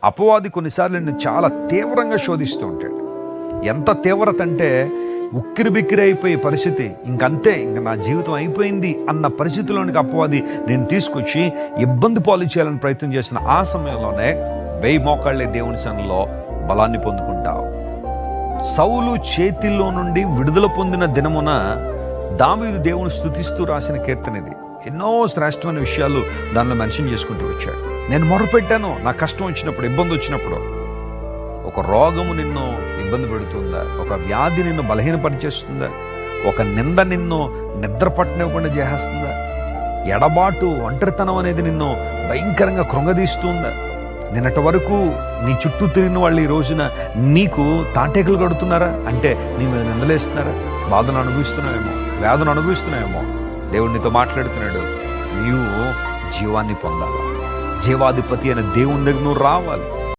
అపవాది కొన్నిసార్లు నిన్ను చాలా తీవ్రంగా శోధిస్తూ ఉంటాడు. ఎంత తీవ్రత అంటే ఉక్కిరి బిక్కిరి అయిపోయే పరిస్థితి, ఇంకంతే, ఇంక నా జీవితం అయిపోయింది అన్న పరిస్థితిలోనికి అపవాది నేను తీసుకొచ్చి ఇబ్బంది పాలు చేయాలని ప్రయత్నం చేసిన ఆ సమయంలోనే 1000 మోకాళ్ళే దేవుని సన్నిధిలో బలాన్ని పొందుకుంటావు. సౌలు చేతిలో నుండి విడుదల పొందిన దినమున దావీదు దేవుని స్తుతిస్తూ రాసిన కీర్తన ఇది. ఎన్నో శ్రేష్టమైన విషయాలు దానిలో మెన్షన్ చేసుకుంటూ వచ్చాడు. నేను మొరపెట్టాను, నా కష్టం వచ్చినప్పుడు, ఇబ్బంది వచ్చినప్పుడు. ఒక రోగము నిన్ను ఇబ్బంది పెడుతుందా? ఒక వ్యాధి నిన్ను బలహీనపరిచేస్తుందా? ఒక నింద నిన్ను నిద్ర పట్టనివ్వకుండా చేసేస్తుందా? ఎడబాటు, ఒంటరితనం అనేది నిన్ను భయంకరంగా కృంగదీస్తుందా? నిన్నటి వరకు నీ చుట్టూ తిరిగిన వాళ్ళు ఈ రోజున నీకు తాటేకులు కడుతున్నారా? అంటే నీ మీద నిందలేస్తున్నారా? బాధను అనుభవిస్తున్నావేమో, వేదన అనుభవిస్తున్నావేమో. దేవుడు నీతో మాట్లాడుతున్నాడు, నీవు జీవాన్ని పొందాలి. జీవాధిపతి అయిన దేవుని దగ్గర నువ్వు రావాలి.